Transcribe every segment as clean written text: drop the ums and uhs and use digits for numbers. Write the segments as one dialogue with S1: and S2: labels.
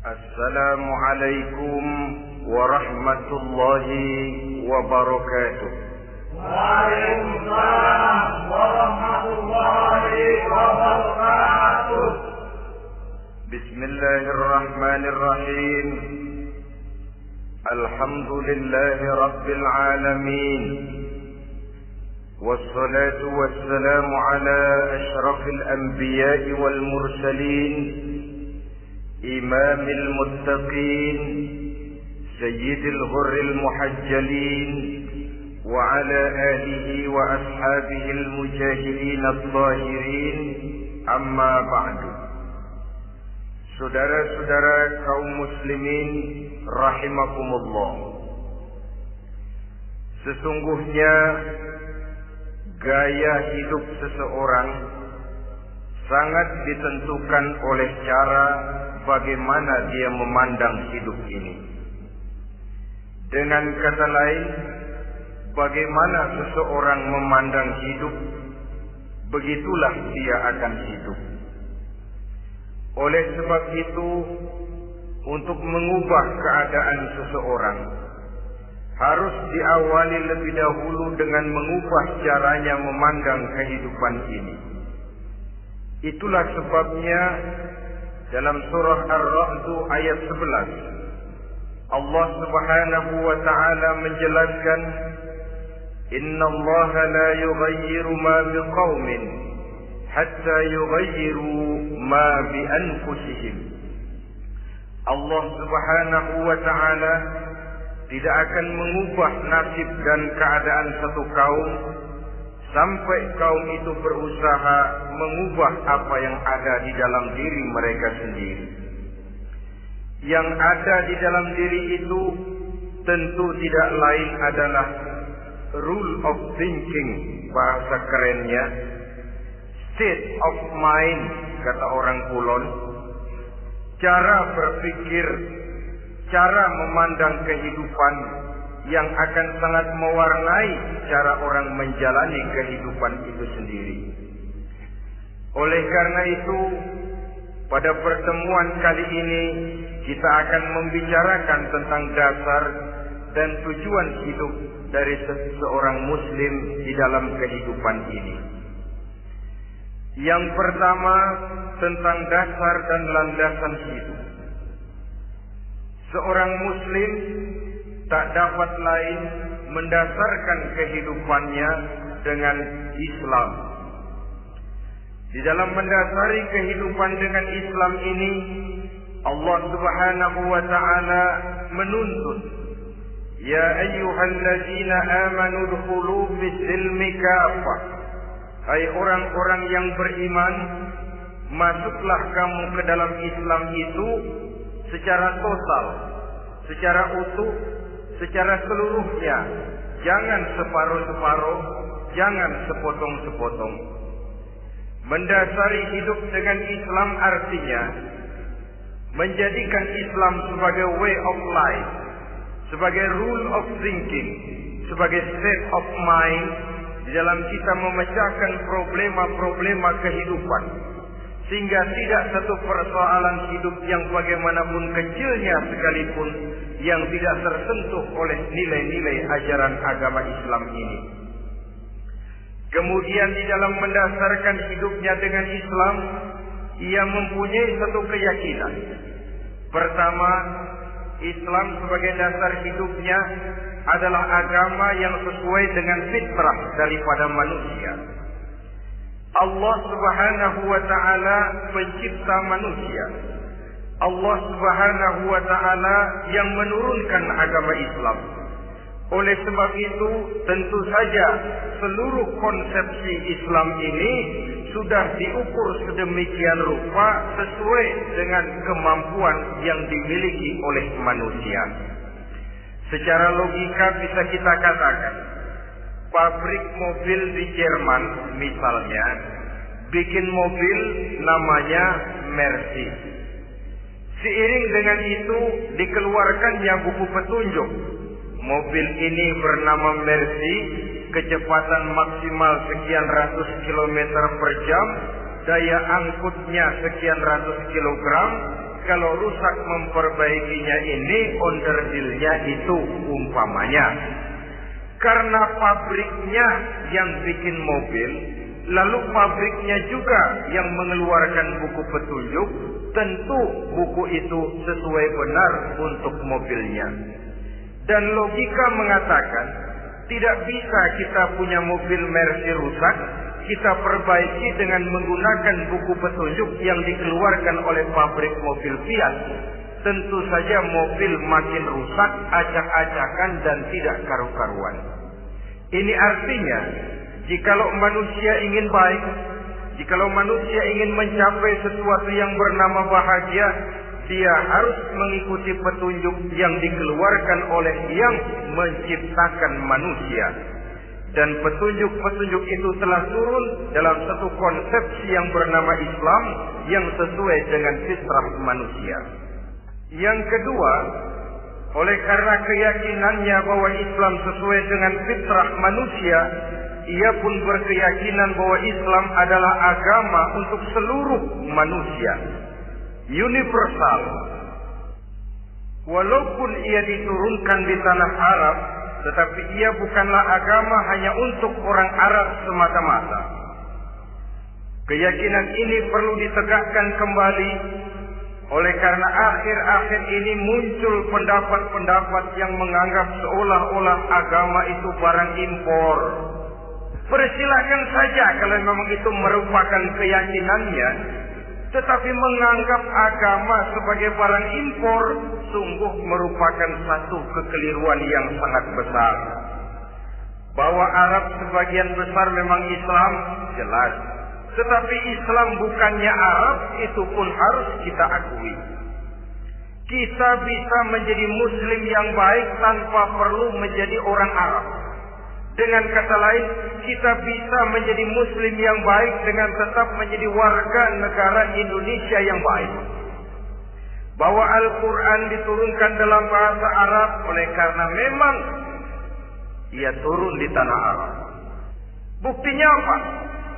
S1: Assalamualaikum warahmatullahi wabarakatuh.
S2: Waalaikumsalam warahmatullahi wabarakatuh.
S1: Bismillahirrahmanirrahim. Alhamdulillahi rabbil alamin. Wassalatu wassalamu ala ashrafil anbiya'i wal mursalin, imamil muttaqin, sayyidil ghurril muhajjalin, wa ala alihi wa ashabihil mujahidin at-tahirin, amma ba'du. Saudara-saudara kaum muslimin rahimakumullah, sesungguhnya gaya hidup seseorang sangat ditentukan oleh cara bagaimana dia memandang hidup ini. Dengan kata lain, bagaimana seseorang memandang hidup, begitulah dia akan hidup. Oleh sebab itu, untuk mengubah keadaan seseorang, harus diawali lebih dahulu dengan mengubah caranya memandang kehidupan ini. Itulah sebabnya dalam surah Ar-Ra'd ayat 11, Allah Subhanahu wa ta'ala menjelaskan, Innallaha la yughayyiru ma biqaumin hatta yughayyiru ma bi anfusihim. Allah Subhanahu wa ta'ala tidak akan mengubah nasib dan keadaan satu kaum sampai kaum itu berusaha mengubah apa yang ada di dalam diri mereka sendiri. Yang ada di dalam diri itu tentu tidak lain adalah rule of thinking, bahasa kerennya state of mind, kata orang Kulon, cara berpikir, cara memandang kehidupan yang akan sangat mewarnai cara orang menjalani kehidupan itu sendiri. Oleh karena itu, pada pertemuan kali ini kita akan membicarakan tentang dasar dan tujuan hidup dari seseorang muslim di dalam kehidupan ini. Yang pertama, tentang dasar dan landasan hidup. Seorang muslim tak dapat lain mendasarkan kehidupannya dengan Islam. Di dalam mendasari kehidupan dengan Islam ini, Allah Subhanahu wa ta'ala menuntut, Ya ayyuhalladzina amanu dkhulu fis-silmi kafah. Hai orang-orang yang beriman, masuklah kamu ke dalam Islam itu secara total, secara utuh, secara seluruhnya. Jangan separuh-separuh, jangan sepotong-sepotong. Mendasari hidup dengan Islam artinya menjadikan Islam sebagai way of life, sebagai rule of thinking, sebagai state of mind di dalam kita memecahkan problema-problema kehidupan, sehingga tidak satu persoalan hidup yang bagaimanapun kecilnya sekalipun yang tidak tersentuh oleh nilai-nilai ajaran agama Islam ini. Kemudian di dalam mendasarkan hidupnya dengan Islam, ia mempunyai satu keyakinan. Pertama, Islam sebagai dasar hidupnya adalah agama yang sesuai dengan fitrah daripada manusia. Allah Subhanahu wa ta'ala pencipta manusia. Allah Subhanahu wa ta'ala yang menurunkan agama Islam. Oleh sebab itu, tentu saja seluruh konsepsi Islam ini sudah diukur sedemikian rupa sesuai dengan kemampuan yang dimiliki oleh manusia. Secara logika bisa kita katakan, pabrik mobil di Jerman misalnya bikin mobil namanya Mercy. Seiring dengan itu dikeluarkannya buku petunjuk. Mobil ini bernama Mercy, kecepatan maksimal sekian ratus kilometer per jam, daya angkutnya sekian ratus kilogram, kalau rusak memperbaikinya ini onderdilnya itu umpamanya. Karena pabriknya yang bikin mobil, lalu pabriknya juga yang mengeluarkan buku petunjuk, tentu buku itu sesuai benar untuk mobilnya. Dan logika mengatakan, tidak bisa kita punya mobil Mercy rusak, kita perbaiki dengan menggunakan buku petunjuk yang dikeluarkan oleh pabrik mobil Fiat. Tentu saja mobil makin rusak, acak-acakan dan tidak karu-karuan. Ini artinya, jikalau manusia ingin baik, jikalau manusia ingin mencapai sesuatu yang bernama bahagia, dia harus mengikuti petunjuk yang dikeluarkan oleh yang menciptakan manusia. Dan petunjuk-petunjuk itu telah turun dalam satu konsepsi yang bernama Islam yang sesuai dengan fitrah manusia. Yang kedua, oleh karena keyakinannya bahwa Islam sesuai dengan fitrah manusia, ia pun berkeyakinan bahwa Islam adalah agama untuk seluruh manusia, universal. Walaupun ia diturunkan di tanah Arab, tetapi ia bukanlah agama hanya untuk orang Arab semata-mata. Keyakinan ini perlu ditegakkan kembali. Oleh karena akhir-akhir ini muncul pendapat-pendapat yang menganggap seolah-olah agama itu barang impor. Persilakan saja kalau memang itu merupakan keyakinannya, tetapi menganggap agama sebagai barang impor sungguh merupakan satu kekeliruan yang sangat besar. Bahwa Arab sebagian besar memang Islam, jelas. Tetapi Islam bukannya Arab, itu pun harus kita akui. Kita bisa menjadi Muslim yang baik tanpa perlu menjadi orang Arab. Dengan kata lain, kita bisa menjadi Muslim yang baik dengan tetap menjadi warga negara Indonesia yang baik. Bahwa Al-Quran diturunkan dalam bahasa Arab oleh karena memang ia turun di tanah Arab. Buktinya apa?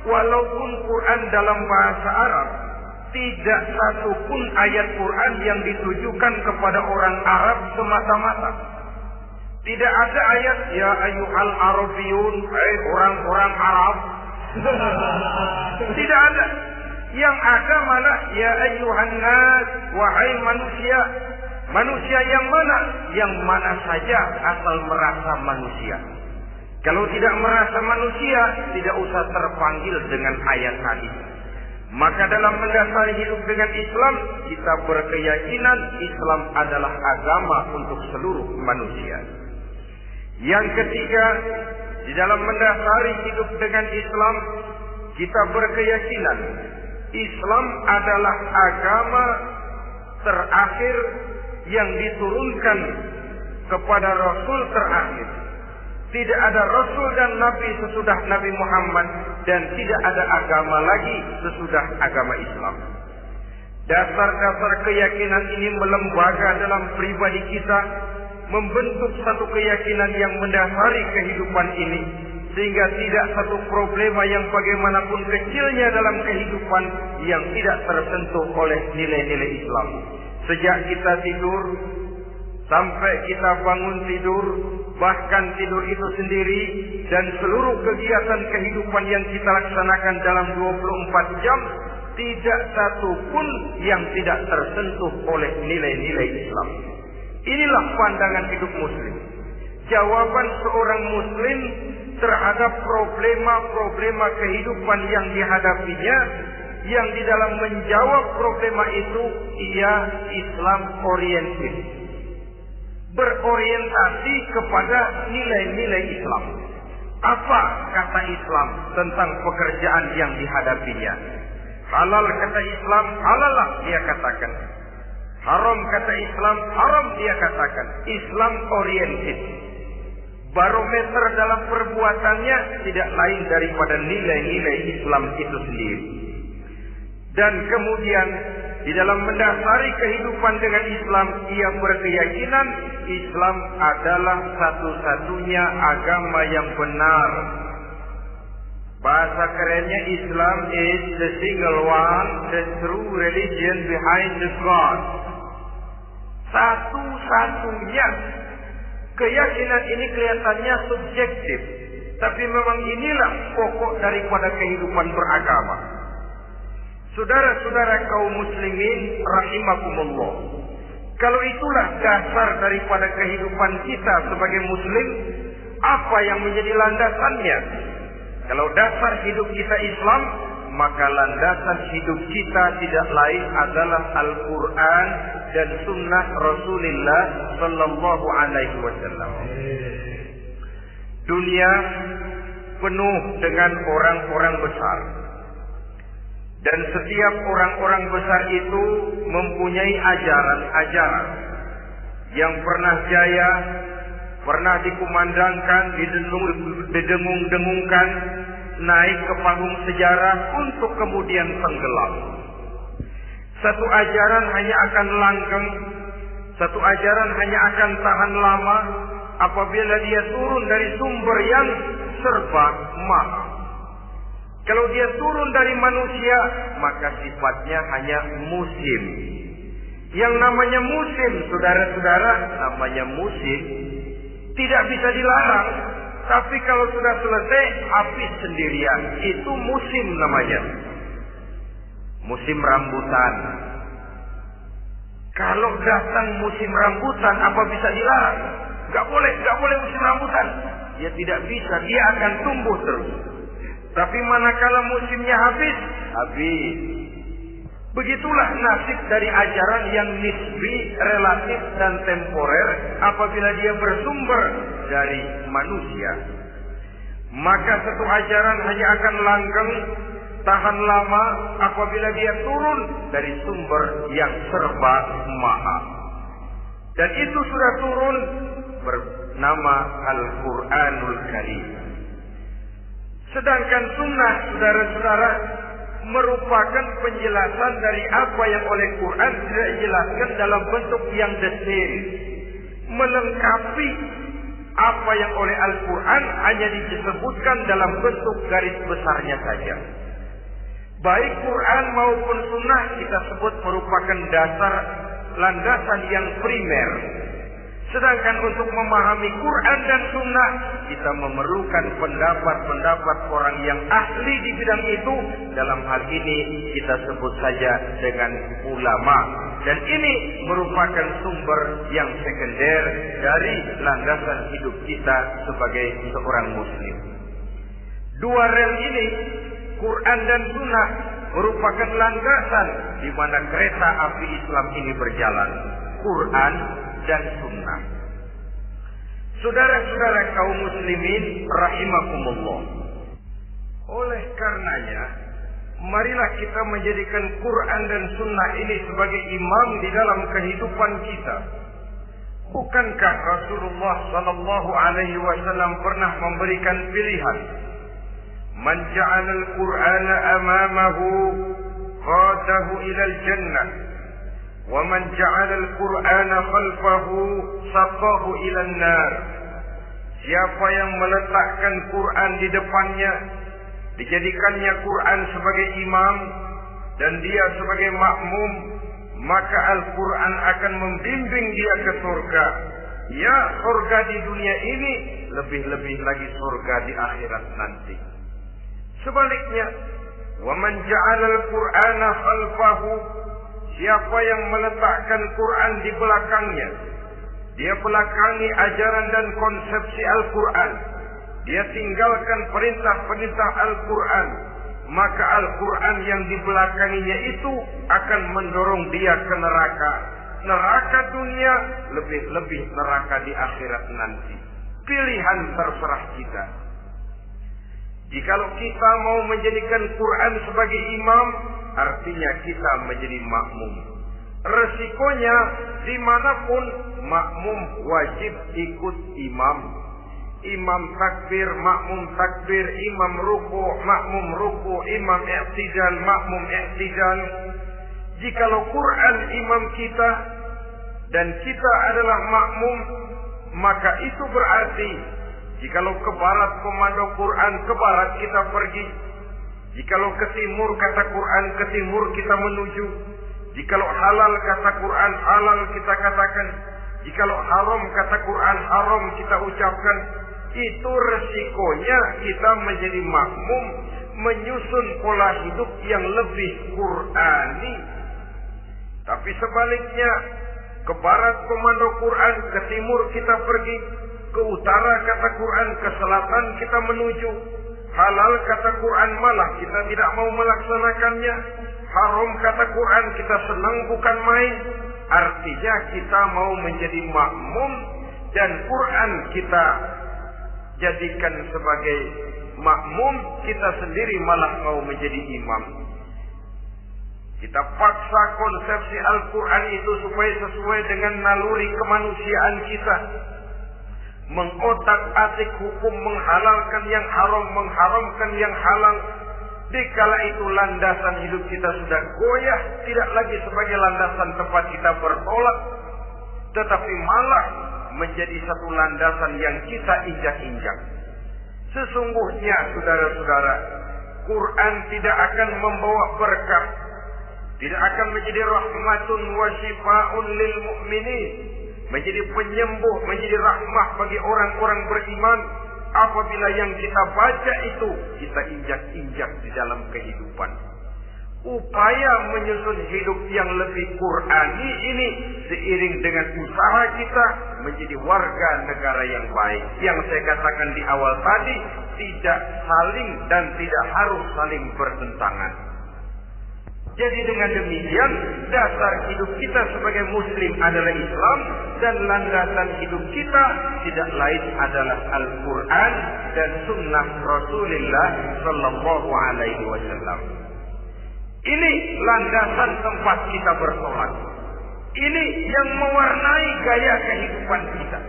S1: Walaupun Quran dalam bahasa Arab, tidak satu pun ayat Quran yang ditujukan kepada orang Arab semata-mata. Tidak ada ayat ya ayyuhal arabiyun, orang-orang Arab. Tidak ada. Yang ada mana ya ayyuhan nas, wahai manusia. Manusia yang mana? Yang mana saja asal merasa manusia. Kalau tidak merasa manusia, tidak usah terpanggil dengan ayat tadi. Maka dalam mendasari hidup dengan Islam, kita berkeyakinan Islam adalah agama untuk seluruh manusia. Yang ketiga, di dalam mendasari hidup dengan Islam, kita berkeyakinan Islam adalah agama terakhir yang diturunkan kepada Rasul terakhir. Tidak ada Rasul dan Nabi sesudah Nabi Muhammad, dan tidak ada agama lagi sesudah agama Islam. Dasar-dasar keyakinan ini melembaga dalam pribadi kita, membentuk satu keyakinan yang mendasari kehidupan ini, sehingga tidak satu problema yang bagaimanapun kecilnya dalam kehidupan yang tidak tersentuh oleh nilai-nilai Islam. Sejak kita tidur sampai kita bangun tidur, bahkan tidur itu sendiri, dan seluruh kegiatan kehidupan yang kita laksanakan dalam 24 jam, tidak satu pun yang tidak tersentuh oleh nilai-nilai Islam. Inilah pandangan hidup Muslim. Jawaban seorang Muslim terhadap problema-problema kehidupan yang dihadapinya, yang di dalam menjawab problema itu ia Islam oriented, berorientasi kepada nilai-nilai Islam. Apa kata Islam tentang pekerjaan yang dihadapinya? Halal kata Islam, halallah dia katakan. Haram kata Islam, haram dia katakan. Islam oriented. Barometer dalam perbuatannya tidak lain daripada nilai-nilai Islam itu sendiri. Dan kemudian di dalam mendasari kehidupan dengan Islam, ia berkeyakinan Islam adalah satu-satunya agama yang benar. Bahasa kerennya, Islam is the single one, the true religion behind the God. satu-satunya. Keyakinan ini kelihatannya subjektif, tapi memang inilah pokok daripada kehidupan beragama. Saudara-saudara kaum muslimin rahimakumullah, kalau itulah dasar daripada kehidupan kita sebagai muslim, apa yang menjadi landasannya? Kalau dasar hidup kita Islam, maka landasan hidup kita tidak lain adalah Al-Quran dan Sunnah Rasulullah Sallallahu Alaihi Wasallam. Dunia penuh dengan orang-orang besar, dan setiap orang-orang besar itu mempunyai ajaran-ajaran yang pernah jaya, pernah dikumandangkan, didengung-dengungkan, naik ke panggung sejarah untuk kemudian tenggelam. Satu ajaran hanya akan langgeng, satu ajaran hanya akan tahan lama apabila dia turun dari sumber yang serba mahal. Kalau dia turun dari manusia, maka sifatnya hanya musim. Yang namanya musim, saudara-saudara, namanya musim tidak bisa dilarang. Tapi kalau sudah selesai, habis sendirian. Itu musim namanya. Musim rambutan. Kalau datang musim rambutan, apa bisa dilarang? Gak boleh musim rambutan. Ya tidak bisa, dia akan tumbuh terus. Tapi manakala musimnya habis. Begitulah nasib dari ajaran yang nisbi, relatif dan temporer apabila dia bersumber dari manusia. Maka satu ajaran hanya akan langgeng, tahan lama apabila dia turun dari sumber yang serba mahal. Dan itu sudah turun bernama Al-Quranul Karim. Sedangkan sunnah, saudara-saudara, merupakan penjelasan dari apa yang oleh Quran sudah dijelaskan dalam bentuk yang detail, melengkapi apa yang oleh Al-Quran hanya disebutkan dalam bentuk garis besarnya saja. Baik Quran maupun sunnah kita sebut merupakan dasar landasan yang primer. Sedangkan untuk memahami Quran dan Sunnah, kita memerlukan pendapat-pendapat orang yang ahli di bidang itu. Dalam hal ini kita sebut saja dengan ulama. Dan ini merupakan sumber yang sekunder dari landasan hidup kita sebagai seorang muslim. Dua rel ini, Quran dan Sunnah, merupakan landasan di mana kereta api Islam ini berjalan. Quran dan Sunnah. Saudara-saudara kaum muslimin rahimakumullah. Oleh karenanya, marilah kita menjadikan Quran dan Sunnah ini sebagai imam di dalam kehidupan kita. Bukankah Rasulullah Sallallahu Alaihi Wasallam pernah memberikan pilihan? Man ja'ala al-Qur'ana amamahu qadahu ila al-jannah. وَمَنْ جَعَلَ الْقُرْآنَ خَلْفَهُ سَقَاهُ إِلَى النَّارِ. Siapa yang meletakkan Quran di depannya, dijadikannya Quran sebagai imam dan dia sebagai makmum, maka Al-Quran akan membimbing dia ke surga. Ya, surga di dunia ini, lebih-lebih lagi surga di akhirat nanti. Sebaliknya, وَمَنْ جَعَلَ الْقُرْآنَ خَلْفَهُ, siapa yang meletakkan Quran di belakangnya, dia belakangi ajaran dan konsepsi Al-Quran, dia tinggalkan perintah-perintah Al-Quran, maka Al-Quran yang dibelakanginya itu akan mendorong dia ke neraka. Neraka dunia, lebih-lebih neraka di akhirat nanti. Pilihan terserah kita. Jikalau kita mau menjadikan Quran sebagai imam, artinya kita menjadi makmum. Resikonya dimanapun makmum wajib ikut imam. Imam takbir, makmum takbir, imam ruku, makmum ruku, imam i'tidal, makmum i'tidal. Jikalau Quran imam kita dan kita adalah makmum, maka itu berarti jikalau ke barat komando Quran, ke barat kita pergi. Jikalau ke timur kata Quran, ke timur kita menuju. Jikalau halal kata Quran halal kita katakan, jikalau haram kata Quran haram kita ucapkan. Itu resikonya kita menjadi makmum menyusun pola hidup yang lebih Qurani. Tapi sebaliknya, ke barat komando Quran, ke timur kita pergi, ke utara kata Quran, ke selatan kita menuju. Halal kata Quran malah kita tidak mau melaksanakannya. Haram kata Quran kita senang bukan main. Artinya kita mau menjadi makmum dan Quran kita jadikan sebagai makmum, kita sendiri malah mau menjadi imam. Kita paksa konsepsi Al-Quran itu supaya sesuai dengan naluri kemanusiaan kita. Mengotak-atik hukum, menghalalkan yang haram, mengharamkan yang halal. Dikala itu landasan hidup kita sudah goyah, tidak lagi sebagai landasan tempat kita bertolak, tetapi malah menjadi satu landasan yang kita injak-injak. Sesungguhnya saudara-saudara, Quran tidak akan membawa berkah, tidak akan menjadi rahmatun wa shifaa'un lil mu'minin, menjadi penyembuh, menjadi rahmah bagi orang-orang beriman apabila yang kita baca itu kita injak-injak di dalam kehidupan. Upaya menyusun hidup yang lebih Qurani ini seiring dengan usaha kita menjadi warga negara yang baik. Yang saya katakan di awal tadi, tidak saling dan tidak harus saling bertentangan. Jadi dengan demikian, dasar hidup kita sebagai muslim adalah Islam, dan landasan hidup kita tidak lain adalah Al-Quran dan sunnah Rasulullah Sallallahu Alaihi Wasallam. Ini landasan tempat kita bersolat. Ini yang mewarnai gaya kehidupan kita.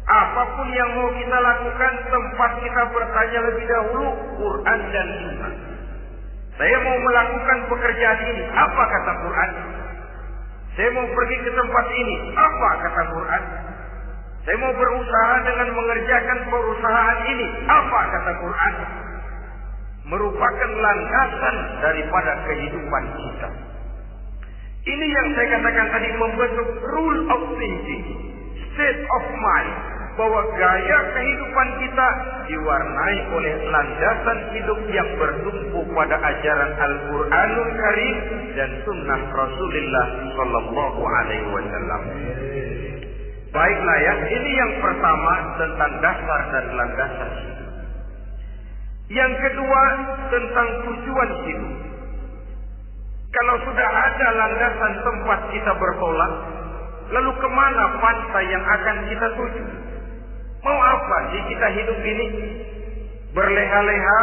S1: Apapun yang mau kita lakukan, tempat kita bertanya lebih dahulu Quran dan sunnah. Saya mau melakukan pekerjaan ini, apa kata Quran? Saya mau pergi ke tempat ini, apa kata Quran? Saya mau berusaha dengan mengerjakan perusahaan ini, apa kata Quran? Merupakan landasan daripada kehidupan kita. Ini yang saya katakan tadi, membentuk rule of thinking, state of mind, bahwa gaya kehidupan kita diwarnai oleh landasan hidup yang bertumpu pada ajaran Al-Quranul Karim dan sunnah Rasulullah Sallallahu Alaihi Wasallam. Baiklah ya, ini yang pertama tentang dasar dan landasan hidup. Yang kedua tentang tujuan hidup. Kalau sudah ada landasan tempat kita bertolak, lalu kemana pantai yang akan kita tuju? Mau apa sih kita hidup ini? Berleha-leha,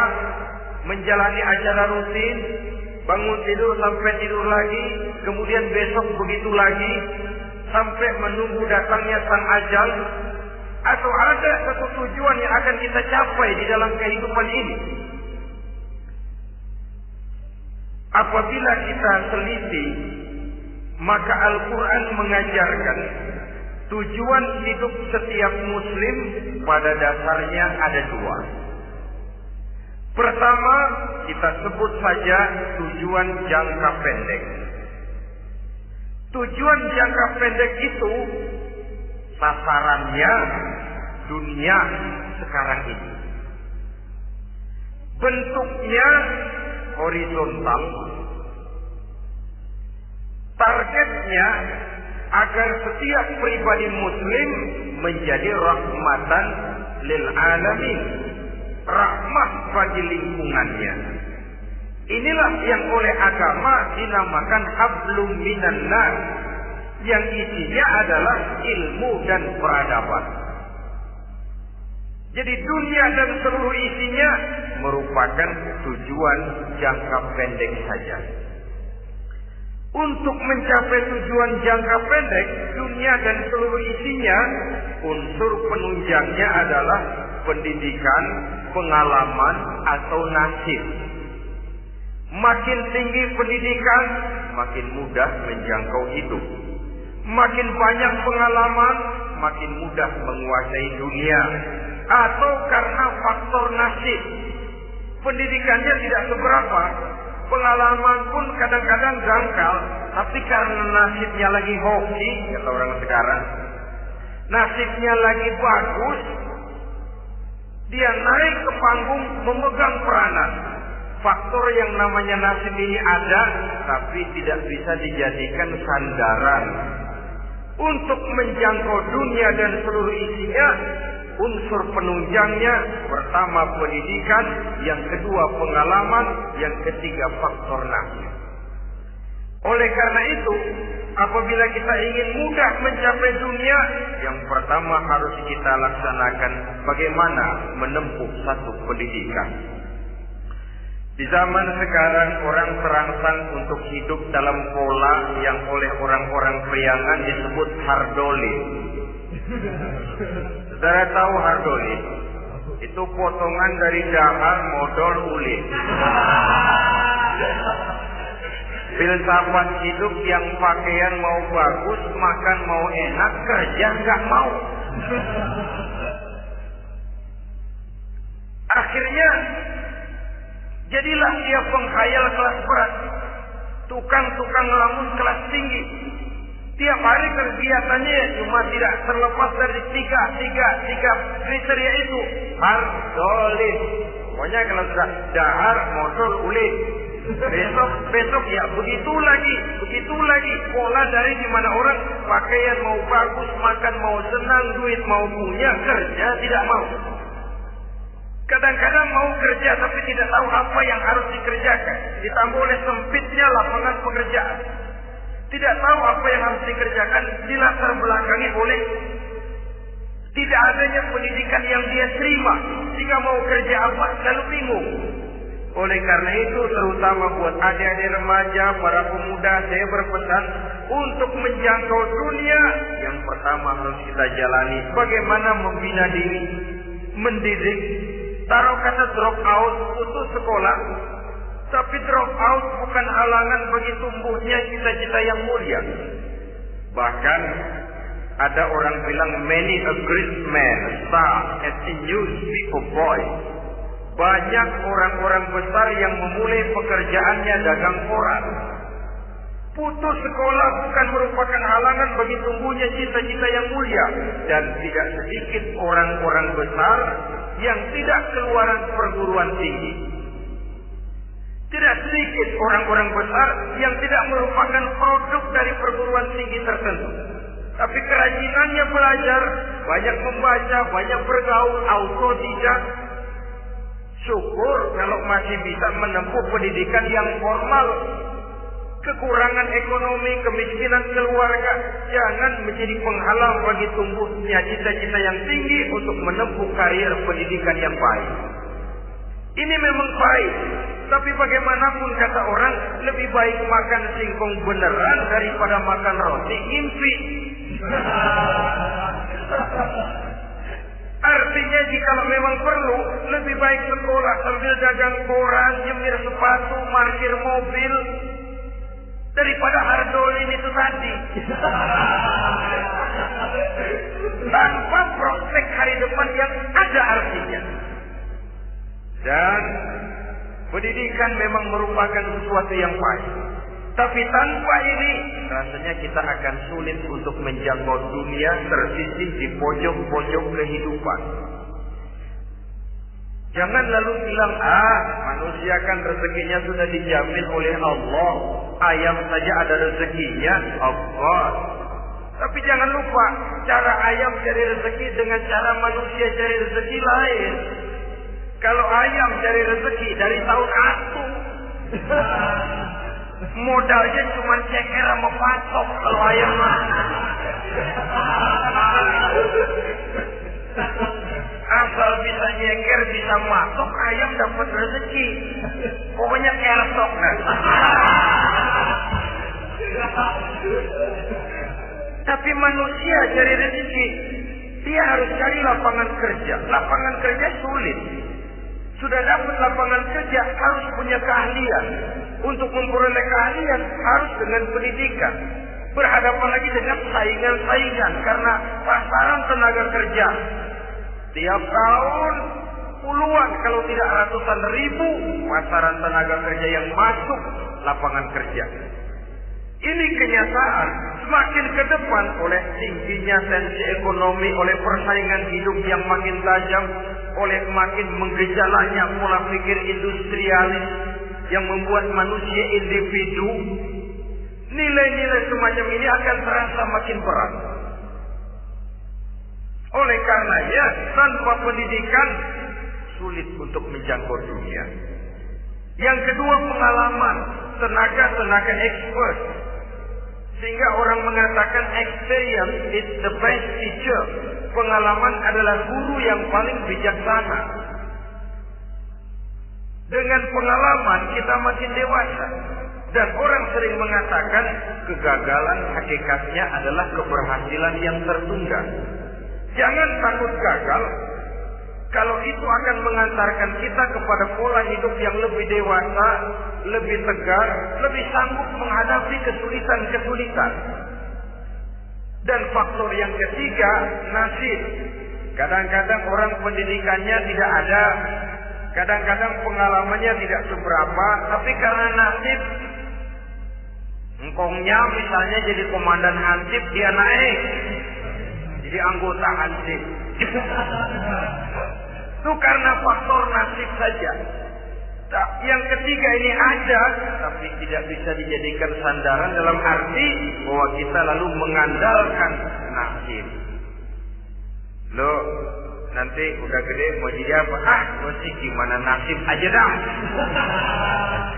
S1: menjalani acara rutin, bangun tidur sampai tidur lagi, kemudian besok begitu lagi, sampai menunggu datangnya sang ajal? Atau ada satu tujuan yang akan kita capai di dalam kehidupan ini? Apabila kita teliti, maka Al-Quran mengajarkan tujuan hidup setiap muslim pada dasarnya ada dua. Pertama, kita sebut saja tujuan jangka pendek. Tujuan jangka pendek itu sasarannya dunia sekarang ini. Bentuknya horizontal. Targetnya agar setiap pribadi muslim menjadi rahmatan lil alamin, rahmah bagi lingkungannya. Inilah yang oleh agama dinamakan hablum minan nas, yang isinya adalah ilmu dan peradaban. Jadi dunia dan seluruh isinya merupakan tujuan jangka pendek saja. Untuk mencapai tujuan jangka pendek, dunia dan seluruh isinya, unsur penunjangnya adalah pendidikan, pengalaman, atau nasib. Makin tinggi pendidikan, makin mudah menjangkau hidup. Makin banyak pengalaman, makin mudah menguasai dunia. Atau karena faktor nasib, pendidikannya tidak seberapa, pengalaman pun kadang-kadang dangkal, tapi karena nasibnya lagi hoki, kata orang sekarang, nasibnya lagi bagus, dia naik ke panggung memegang peranan. Faktor yang namanya nasib ini ada, tapi tidak bisa dijadikan sandaran untuk menjangkau dunia dan seluruh isinya. Unsur penunjangnya pertama pendidikan, yang kedua pengalaman, yang ketiga faktor nasib. Oleh karena itu, apabila kita ingin mudah mencapai dunia, yang pertama harus kita laksanakan bagaimana menempuh satu pendidikan. Di zaman sekarang orang terangsang untuk hidup dalam pola yang oleh orang-orang priangan disebut hardolin. Saudara tahu hardolin? Itu potongan dari dahar modal ulin. Filsafat hidup yang pakaian mau bagus, makan mau enak, kerja nggak mau. Akhirnya jadilah dia penghayal kelas berat, tukang-tukang ngelamun kelas tinggi. Tiap hari kegiatannya cuma tidak terlepas dari tiga kriteria itu. Hardolin. Pokoknya kalau sudah dahar, modal, ulin. Besok ya begitu lagi. Pola dari dimana orang pakaian mau bagus, makan mau senang, duit mau punya, kerja tidak mau. Kadang-kadang mau kerja tapi tidak tahu apa yang harus dikerjakan. Ditambah oleh sempitnya lapangan pekerjaan. Tidak tahu apa yang harus dikerjakan, dilatar belakangi oleh tidak adanya pendidikan yang dia terima. Jika mau kerja apa, lalu bingung. Oleh karena itu, terutama buat adik-adik remaja, para pemuda, saya berpesan untuk menjangkau dunia. Yang pertama harus kita jalani bagaimana membina diri, mendidik. Taruh kata drop out, putus sekolah. Tapi drop out bukan halangan bagi tumbuhnya cita-cita yang mulia. Bahkan ada orang bilang many a great man start as a newspaper boy. Banyak orang-orang besar yang memulai pekerjaannya dagang koran. Putus sekolah bukan merupakan halangan bagi tumbuhnya cita-cita yang mulia. Dan tidak sedikit orang-orang besar yang tidak keluaran perguruan tinggi. Tidak sedikit orang-orang besar yang tidak merupakan produk dari perguruan tinggi tertentu. Tapi kerajinannya belajar, banyak membaca, banyak bergaul, autodidak. Syukur kalau masih bisa menempuh pendidikan yang formal. Kekurangan ekonomi, kemiskinan keluarga jangan menjadi penghalang bagi tumbuhnya cita-cita yang tinggi untuk menempuh karir pendidikan yang baik. Ini memang baik, tapi bagaimanapun kata orang, lebih baik makan singkong beneran daripada makan roti ngimpi. Artinya jika memang perlu, lebih baik sekolah sambil dagang koran, nyemir sepatu, parkir mobil, daripada hardolin itu tadi. Tanpa prospek hari depan yang ada artinya. Dan pendidikan memang merupakan sesuatu yang baik. Tapi tanpa ini, rasanya kita akan sulit untuk menjangkau dunia tersisih di pojok-pojok kehidupan. Jangan lalu bilang, manusia kan rezekinya sudah dijamin oleh Allah. Ayam saja ada rezekinya, Allah. Tapi jangan lupa, cara ayam cari rezeki dengan cara manusia cari rezeki lain. Kalau ayam cari rezeki dari tahun atu, modalnya cuma ceker sama patok kalau ayam. Asal bisa nyeker, bisa matok, ayam dapat rezeki. Pokoknya kersok kan. Tapi manusia cari rezeki, dia harus cari lapangan kerja. Lapangan kerja sulit. Sudah dapat lapangan kerja, harus punya keahlian. Untuk memperoleh keahlian, harus dengan pendidikan. Berhadapan lagi dengan saingan-saingan, karena pasaran tenaga kerja tiap tahun puluhan, kalau tidak ratusan ribu pasaran tenaga kerja yang masuk lapangan kerja. Ini kenyataan. Semakin ke depan oleh tingginya tensi ekonomi, oleh persaingan hidup yang makin tajam, oleh makin menggejalanya pola pikir industrialis yang membuat manusia individu, nilai-nilai semacam ini akan terasa makin berat. Oleh karenanya, tanpa pendidikan sulit untuk menjangkau dunia. Yang kedua, pengalaman, tenaga expert. Sehingga orang mengatakan experience is the best teacher. Pengalaman adalah guru yang paling bijaksana. Dengan pengalaman kita makin dewasa. Dan orang sering mengatakan kegagalan hakikatnya adalah keberhasilan yang tertunda. Jangan takut gagal. Kalau itu akan mengantarkan kita kepada pola hidup yang lebih dewasa, lebih tegar, lebih sanggup menghadapi kesulitan-kesulitan. Dan faktor yang ketiga, nasib. Kadang-kadang orang pendidikannya tidak ada, kadang-kadang pengalamannya tidak seberapa, tapi karena nasib, engkongnya misalnya jadi komandan Hansip, dia naik jadi anggota Hansip. Itu karena faktor nasib saja. Yang ketiga ini ada, tapi tidak bisa dijadikan sandaran dalam arti bahwa kita lalu mengandalkan nasib. Lo nanti udah gede mau jadi apa? Mesti gimana nasib aja dah.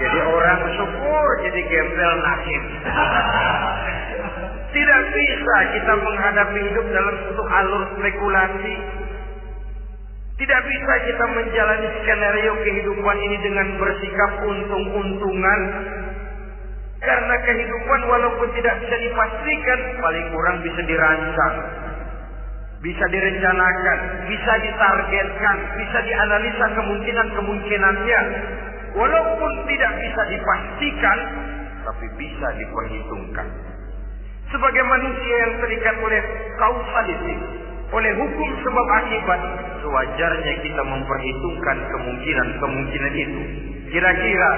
S1: Jadi orang syukur, jadi gembel nasib. Tidak bisa kita menghadapi hidup dalam satu alur spekulasi. Tidak bisa kita menjalani skenario kehidupan ini dengan bersikap untung-untungan. Karena kehidupan walaupun tidak bisa dipastikan, paling kurang bisa dirancang, bisa direncanakan, bisa ditargetkan, bisa dianalisa kemungkinan-kemungkinannya. Walaupun tidak bisa dipastikan, tapi bisa diperhitungkan. Sebagai manusia yang terikat oleh kausaliti, oleh hukum sebab akibat, sewajarnya kita memperhitungkan kemungkinan-kemungkinan itu. Kira-kira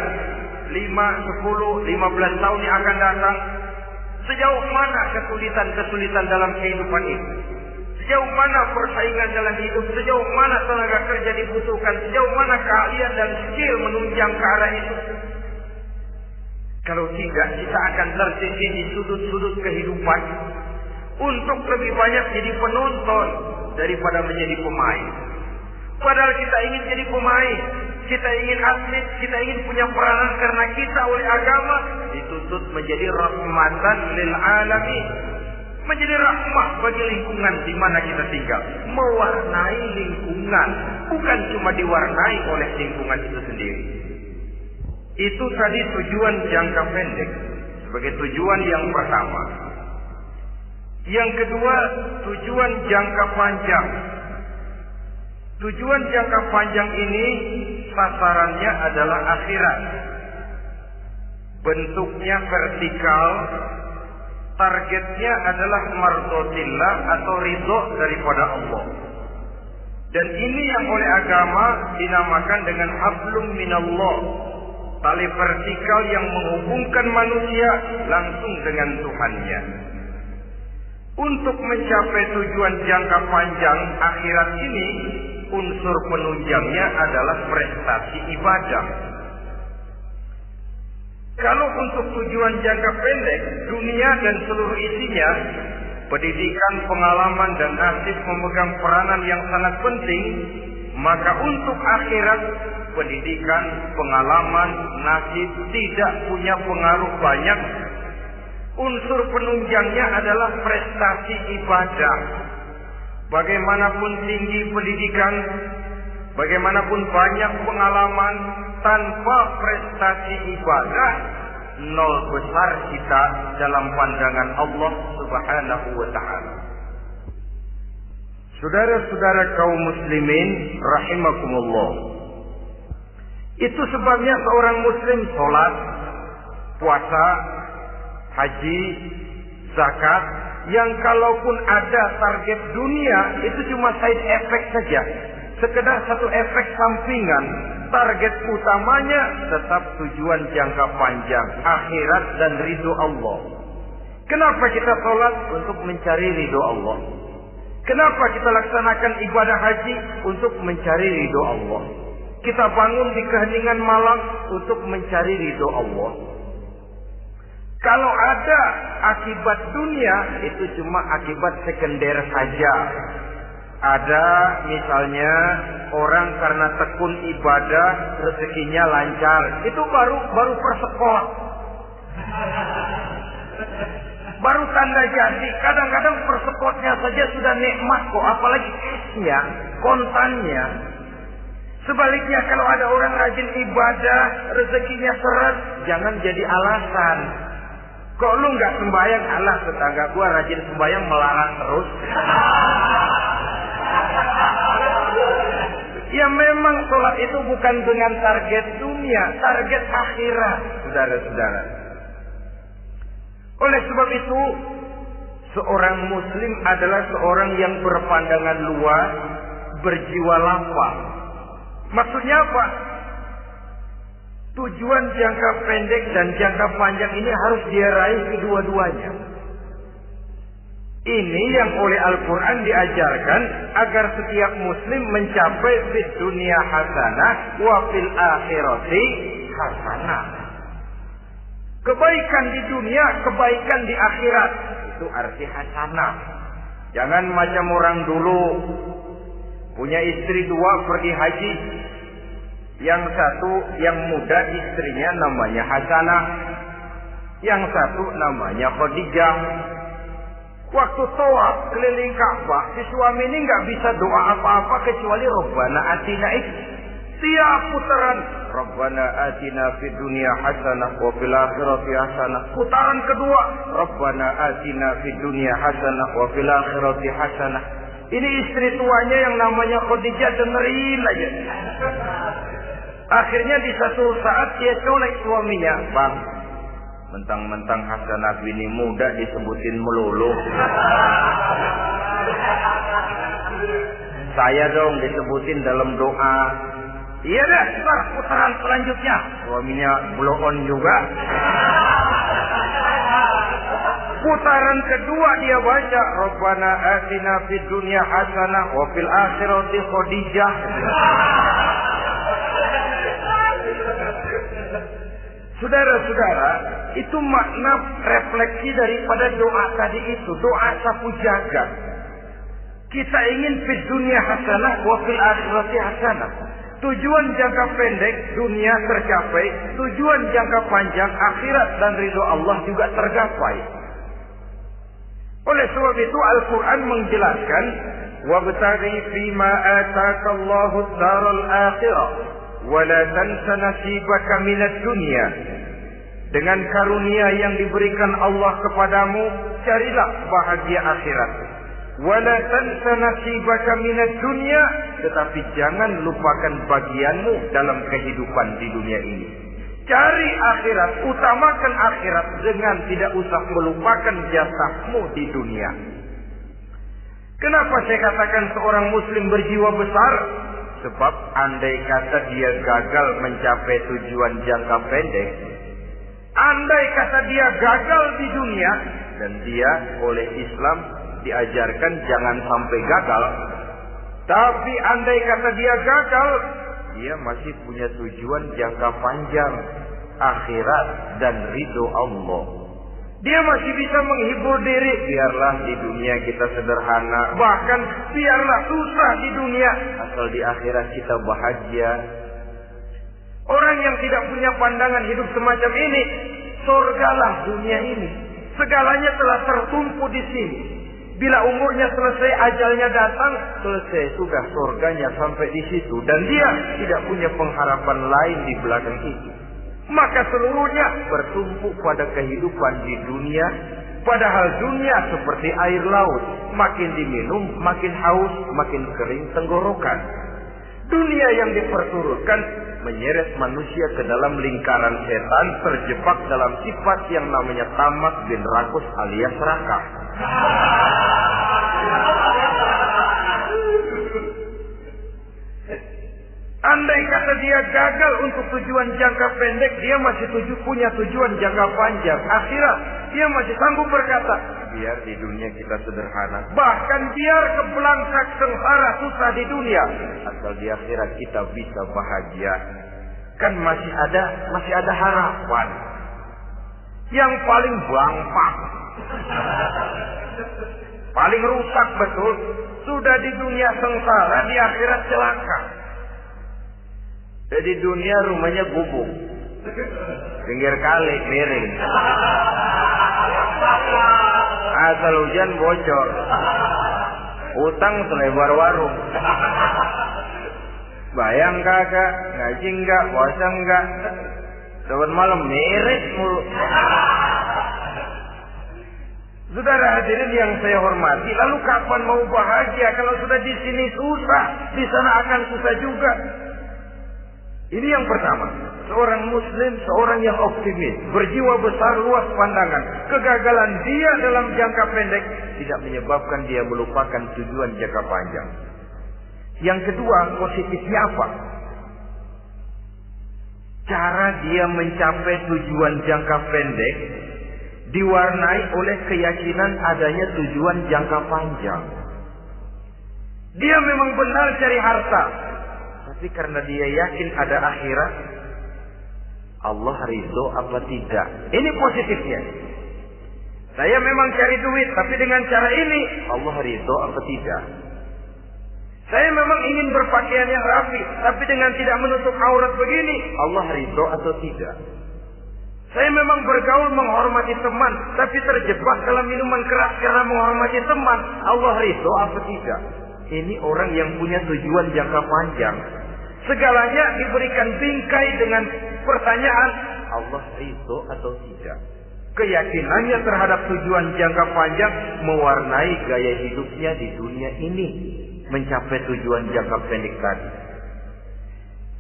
S1: 5, 10, 15 tahun yang akan datang, sejauh mana kesulitan-kesulitan dalam kehidupan itu, sejauh mana persaingan dalam hidup, sejauh mana tenaga kerja dibutuhkan, sejauh mana keahlian dan skill menunjang ke arah itu. Kalau tidak, kita akan tersisih di sudut-sudut kehidupan untuk lebih banyak jadi penonton daripada menjadi pemain. Padahal kita ingin jadi pemain, kita ingin atlet, kita ingin punya peranan karena kita oleh agama dituntut menjadi rahmatan lil alamin, menjadi rahmah bagi lingkungan di mana kita tinggal, mewarnai lingkungan, bukan cuma diwarnai oleh lingkungan itu sendiri. Itu tadi tujuan jangka pendek sebagai tujuan yang pertama. Yang kedua, tujuan jangka panjang. Tujuan jangka panjang ini sasarannya adalah akhirat. Bentuknya vertikal, targetnya adalah mardotillah atau ridho daripada Allah. Dan ini yang oleh agama dinamakan dengan hablum minallah, tali vertikal yang menghubungkan manusia langsung dengan Tuhannya. Untuk mencapai tujuan jangka panjang akhirat ini, unsur penunjangnya adalah prestasi ibadah. Kalau untuk tujuan jangka pendek, dunia dan seluruh isinya, pendidikan, pengalaman, dan nasib memegang peranan yang sangat penting, maka untuk akhirat, pendidikan, pengalaman, nasib tidak punya pengaruh banyak. Unsur penunjangnya adalah prestasi ibadah. Bagaimanapun tinggi pendidikan, bagaimanapun banyak pengalaman, tanpa prestasi ibadah, nol besar kita dalam pandangan Allah Subhanahu wa ta'ala. Saudara-saudara kaum muslimin rahimakumullah, itu sebabnya seorang muslim sholat, puasa, haji, zakat, yang kalaupun ada target dunia, itu cuma side effect saja. sekedar satu efek sampingan. Target utamanya tetap tujuan jangka panjang, akhirat dan ridho Allah. Kenapa kita sholat? Untuk mencari ridho Allah. Kenapa kita laksanakan ibadah haji? Untuk mencari ridho Allah. Kita bangun di keheningan malam untuk mencari ridho Allah. Kalau ada akibat dunia, itu cuma akibat sekunder saja. Ada misalnya orang karena tekun ibadah rezekinya lancar, itu baru persekot, baru tanda jadi. Kadang-kadang persekotnya saja sudah nikmat kok, apalagi cashnya, kontannya. Sebaliknya kalau ada orang rajin ibadah, rezekinya seret, jangan jadi alasan. Kok lu nggak sembahyang? Alah, tetangga gua rajin sembahyang melarang terus. Ya memang sholat itu bukan dengan target dunia, target akhirat, saudara-saudara. Oleh sebab itu, seorang muslim adalah seorang yang berpandangan luas, berjiwa lapang. Maksudnya apa? Tujuan jangka pendek dan jangka panjang ini harus dia raih kedua-duanya. Ini yang oleh Al-Quran diajarkan agar setiap muslim mencapai fid dunia hasanah wa fil akhirati hasanah. Kebaikan di dunia, kebaikan di akhirat. Itu arti hasanah. Jangan macam orang dulu. Punya istri dua pergi haji. Yang satu yang muda istrinya namanya Hasanah. Yang satu namanya Khadijah. Waktu tawaf keliling Ka'bah, si suami ini nggak bisa doa apa-apa kecuali Rabbana atina itu. Tiap putaran Rabbana atina fid dunya hasanah wa fil akhirati hasanah. Putaran kedua Rabbana atina fid dunya hasanah wa fil akhirati hasanah. Ini istri tuanya yang namanya Khadijah dengerin aja. Akhirnya di satu saat dia colek suaminya, "Bang, mentang-mentang Hasanah bini muda disebutin melulu. Saya dong disebutin dalam doa." "Iya dah, putaran selanjutnya." Suaminya blow on juga. Putaran kedua dia baca Rabbana atina fid dunya hasanah wa fil akhirati Khadijah. Saudara-saudara, itu makna refleksi daripada doa tadi itu, doa sapu jagat. Kita ingin fid dunya hasanah wa fil akhirati hasanah. Tujuan jangka pendek dunia tercapai, tujuan jangka panjang akhirat dan ridho Allah juga tergapai. Oleh sebab itu Al-Quran menjelaskan, "Wabtaghi fima ataakallahu ad-daral akhirah wa la tansa nasibaka minad dunya." Dengan karunia yang diberikan Allah kepadamu, carilah bahagia akhirat. Wa la tansa nasibaka minad dunya, tetapi jangan lupakan bagianmu dalam kehidupan di dunia ini. Cari akhirat, utamakan akhirat dengan tidak usah melupakan jasahmu di dunia. Kenapa saya katakan seorang muslim berjiwa besar? Sebab andai kata dia gagal mencapai tujuan jangka pendek, andai kata dia gagal di dunia, dan dia oleh Islam diajarkan jangan sampai gagal, tapi andai kata dia gagal, dia masih punya tujuan jangka panjang, akhirat dan ridho Allah. Dia masih bisa menghibur diri. Biarlah di dunia kita sederhana, bahkan biarlah susah di dunia, asal di akhirat kita bahagia. Orang yang tidak punya pandangan hidup semacam ini, surgalah dunia ini. Segalanya telah tertumpu di sini. Bila umurnya selesai, ajalnya datang, selesai sudah surganya sampai di situ, dan dia tidak punya pengharapan lain di belakang itu. Maka seluruhnya bertumpu pada kehidupan di dunia. Padahal dunia seperti air laut, makin diminum makin haus, makin kering tenggorokan. Dunia yang diperturutkan menyeret manusia ke dalam lingkaran setan, terjebak dalam sifat yang namanya tamak bin rakus alias serakah. tujuan jangka pendek, dia masih punya tujuan jangka panjang, akhirat. Dia masih sanggup berkata, biar di dunia kita sederhana, bahkan biar kebelangsak sengsara susah di dunia, asal di akhirat kita bisa bahagia. Kan masih ada harapan. Yang paling bangpak, paling rusak betul, sudah di dunia sengsara, di akhirat celaka. Jadi dunia rumahnya gubuk, pinggir kali miring, asal hujan bocor, utang selebar warung. Bayang kagak, ngaji enggak, puasa enggak, saban malam miris mulu. Saudara hadirin yang saya hormati, lalu kapan mau bahagia kalau sudah di sini susah, di sana akan susah juga. Ini yang pertama, seorang muslim, seorang yang optimis, berjiwa besar, luas pandangan. Kegagalan dia dalam jangka pendek tidak menyebabkan dia melupakan tujuan jangka panjang. Yang kedua, positifnya apa? Cara dia mencapai tujuan jangka pendek diwarnai oleh keyakinan adanya tujuan jangka panjang. Dia memang benar cari harta, tapi karena dia yakin ada akhirat, Allah ridho apa tidak. Ini positifnya. Saya memang cari duit, tapi dengan cara ini Allah ridho apa tidak. Saya memang ingin berpakaian yang rapi, tapi dengan tidak menutup aurat begini, Allah ridho atau tidak. Saya memang bergaul menghormati teman, tapi terjebak dalam minuman keras karena menghormati teman, Allah ridho apa tidak. Ini orang yang punya tujuan jangka panjang. Segalanya diberikan bingkai dengan pertanyaan, Allah ridho atau tidak. Keyakinannya terhadap tujuan jangka panjang mewarnai gaya hidupnya di dunia ini, mencapai tujuan jangka pendek tadi.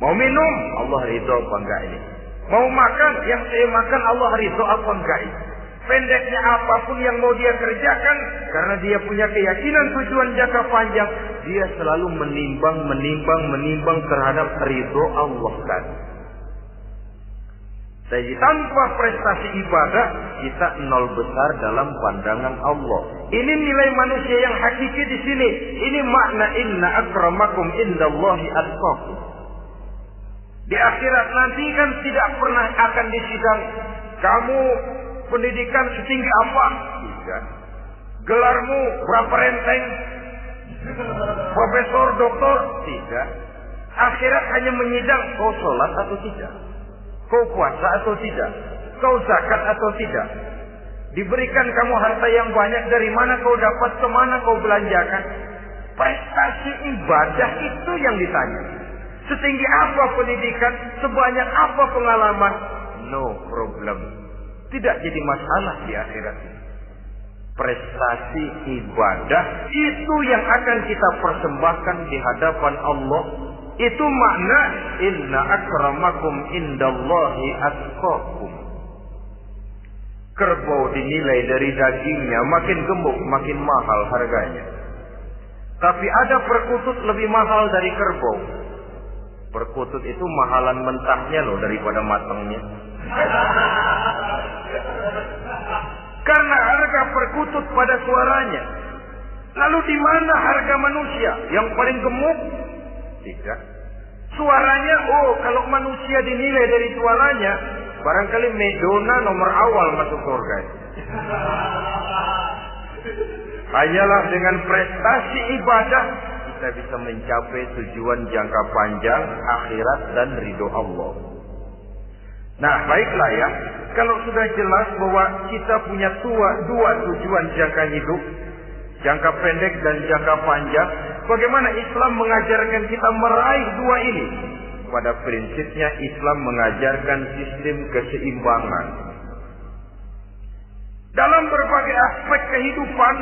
S1: Mau minum, Allah ridho apa enggak ini? Mau makan, yang saya makan Allah ridho apa enggak ini? Pendeknya apapun yang mau dia kerjakan, karena dia punya keyakinan tujuan jangka panjang, dia selalu menimbang terhadap ridho Allah tadi. Jadi tanpa prestasi ibadah, kita nol besar dalam pandangan Allah. Ini nilai manusia yang hakiki di sini. Ini makna inna akramakum indallahi atqakum. Di akhirat nanti kan tidak pernah akan disidang. Kamu pendidikan setinggi apa? Tidak. Gelarmu berapa renteng? Profesor, doktor? Tidak. Akhirat hanya menyidang kau sholat atau tidak, kau puasa atau tidak, kau zakat atau tidak. Diberikan kamu harta yang banyak, dari mana kau dapat, kemana kau belanjakan. Prestasi ibadah itu yang ditanya. Setinggi apa pendidikan, sebanyak apa pengalaman, no problem. Tidak jadi masalah di akhirat ini. Prestasi ibadah itu yang akan kita persembahkan di hadapan Allah. Itu makna inna akramakum indallahi atqakum. Kerbau dinilai dari dagingnya, makin gemuk makin mahal harganya. Tapi ada perkutut lebih mahal dari kerbau. Perkutut itu mahalan mentahnya loh daripada matangnya. Karena harga perkutut pada suaranya. Lalu di mana harga manusia yang paling gemuk? Tidak. Suaranya, kalau manusia dinilai dari suaranya, barangkali Madonna nomor awal masuk surga. Hanyalah dengan prestasi ibadah kita bisa mencapai tujuan jangka panjang akhirat dan ridho Allah. Nah, baiklah ya. Kalau sudah jelas bahwa kita punya dua tujuan jangka hidup, jangka pendek dan jangka panjang, bagaimana Islam mengajarkan kita meraih dua ini? Pada prinsipnya Islam mengajarkan sistem keseimbangan. Dalam berbagai aspek kehidupan,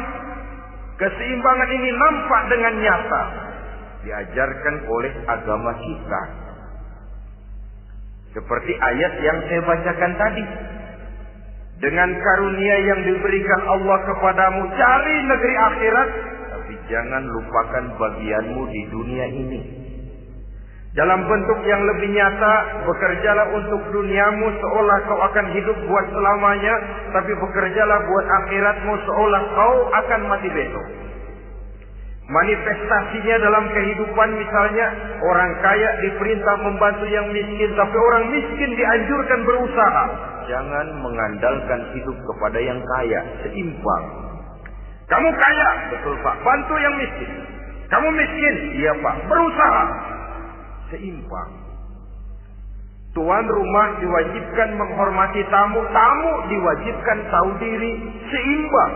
S1: keseimbangan ini nampak dengan nyata diajarkan oleh agama kita. Seperti ayat yang saya bacakan tadi. Dengan karunia yang diberikan Allah kepadamu, cari negeri akhirat, tapi jangan lupakan bagianmu di dunia ini. Dalam bentuk yang lebih nyata, bekerjalah untuk duniamu seolah kau akan hidup buat selamanya, tapi bekerjalah buat akhiratmu seolah kau akan mati besok. Manifestasinya dalam kehidupan misalnya, orang kaya diperintah membantu yang miskin, tapi orang miskin dianjurkan berusaha. Jangan mengandalkan hidup kepada yang kaya, seimbang. Kamu kaya, betul Pak, bantu yang miskin. Kamu miskin, iya Pak, berusaha. Seimbang. Tuan rumah diwajibkan menghormati tamu, tamu diwajibkan tahu diri, seimbang.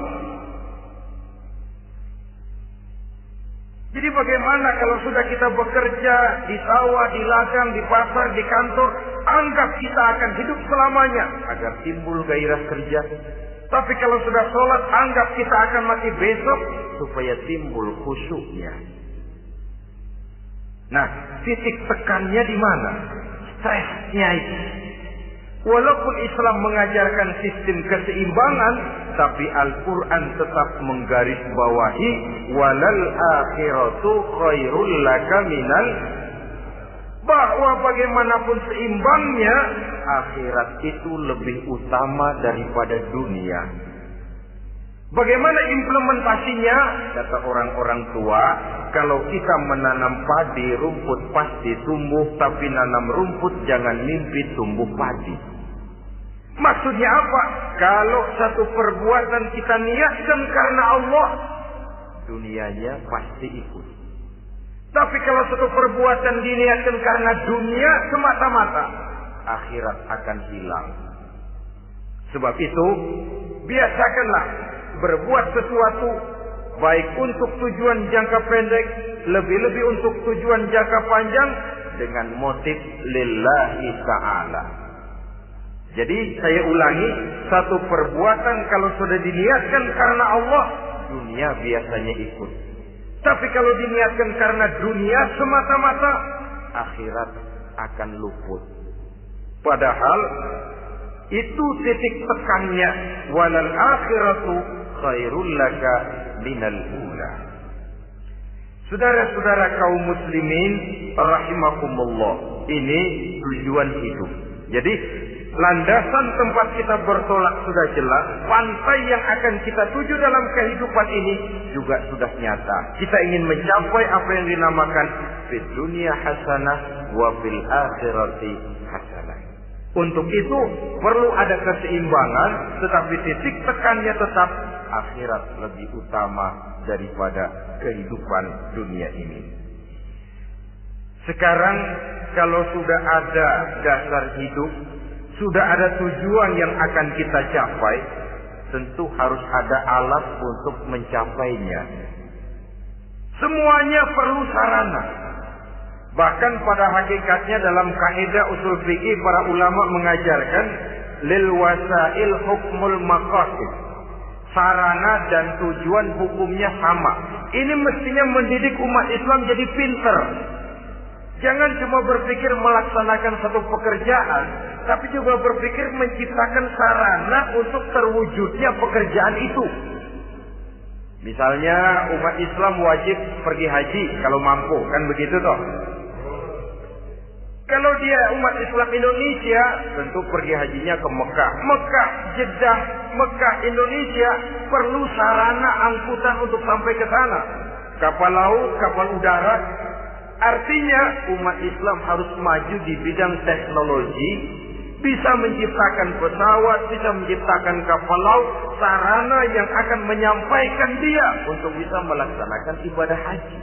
S1: Jadi bagaimana kalau sudah kita bekerja di sawah, di ladang, di pasar, di kantor, anggap kita akan hidup selamanya agar timbul gairah kerja. Tapi kalau sudah sholat, anggap kita akan mati besok supaya timbul khusyuknya. Nah, titik tekannya di mana? Stresnya itu. Walaupun Islam mengajarkan sistem keseimbangan, tapi Al-Quran tetap menggarisbawahi walal akhiratu khairul laka minal, bahwa bagaimanapun seimbangnya, akhirat itu lebih utama daripada dunia. Bagaimana implementasinya? Kata orang-orang tua, kalau kita menanam padi, rumput pasti tumbuh, tapi nanam rumput jangan mimpi tumbuh padi. Maksudnya apa? Kalau satu perbuatan kita niatkan karena Allah, dunianya pasti ikut. Tapi kalau satu perbuatan diniatkan karena dunia semata-mata, akhirat akan hilang. Sebab itu, biasakanlah berbuat sesuatu baik untuk tujuan jangka pendek, lebih-lebih untuk tujuan jangka panjang dengan motif lillahi ta'ala. Jadi saya ulangi, satu perbuatan kalau sudah diniatkan karena Allah, dunia biasanya ikut. Tapi kalau diniatkan karena dunia semata-mata, akhirat akan luput. Padahal itu titik tekannya, walal akhiratu khairul laka minal ula. Saudara-saudara kaum muslimin rahimakumullah, ini tujuan hidup. Jadi landasan tempat kita bertolak sudah jelas, pantai yang akan kita tuju dalam kehidupan ini juga sudah nyata. Kita ingin mencapai apa yang dinamakan fid dunya hasanah wa fil akhirati hasanah. Untuk itu perlu ada keseimbangan, tetapi titik tekannya tetap akhirat lebih utama daripada kehidupan dunia ini. Sekarang kalau sudah ada dasar hidup, sudah ada tujuan yang akan kita capai, tentu harus ada alat untuk mencapainya. Semuanya perlu sarana. Bahkan pada hakikatnya dalam kaidah usul fikih para ulama mengajarkan lil wasail hukmul maqasid. Sarana dan tujuan hukumnya sama. Ini mestinya mendidik umat Islam jadi pinter. Jangan cuma berpikir melaksanakan satu pekerjaan, tapi juga berpikir menciptakan sarana untuk terwujudnya pekerjaan itu. Misalnya umat Islam wajib pergi haji kalau mampu, kan begitu toh? Kalau dia umat Islam Indonesia, tentu pergi hajinya ke Mekah. Mekah, Jeddah, Mekah, Indonesia perlu sarana angkutan untuk sampai ke sana. Kapal laut, kapal udara. Artinya umat Islam harus maju di bidang teknologi, bisa menciptakan pesawat, bisa menciptakan kapal laut, sarana yang akan menyampaikan dia untuk bisa melaksanakan ibadah haji.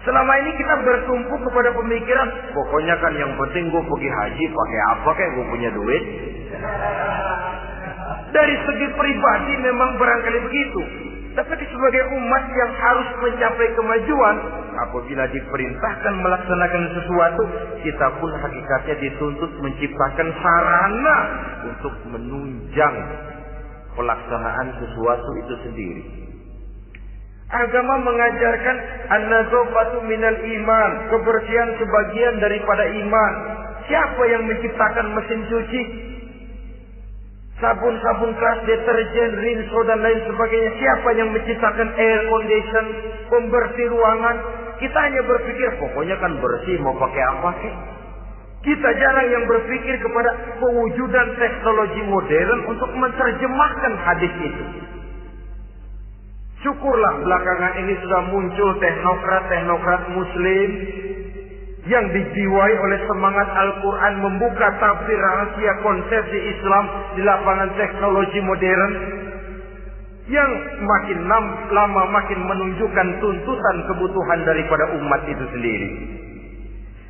S1: Selama ini kita bertumpu kepada pemikiran, pokoknya kan yang penting gue pergi haji, pakai apa kayak gue punya duit. Dari segi pribadi memang barangkali begitu. Tapi sebagai umat yang harus mencapai kemajuan, apabila diperintahkan melaksanakan sesuatu, kita pun hakikatnya dituntut menciptakan sarana untuk menunjang pelaksanaan sesuatu itu sendiri. Agama mengajarkan an-nazafatu minal iman, kebersihan sebagian daripada iman. Siapa yang menciptakan mesin cuci? Sabun-sabun keras, deterjen, rinso dan lain sebagainya. Siapa yang menciptakan air condition, pembersih ruangan? Kita hanya berpikir pokoknya kan bersih, mau pakai apa sih? Kita jarang yang berpikir kepada pewujudan teknologi modern untuk menerjemahkan hadis itu. Syukurlah belakangan ini sudah muncul teknokrat muslim yang dijiwai oleh semangat Al-Quran membuka tafsir rahasia konsepsi Islam di lapangan teknologi modern yang makin lama makin menunjukkan tuntutan kebutuhan daripada umat itu sendiri.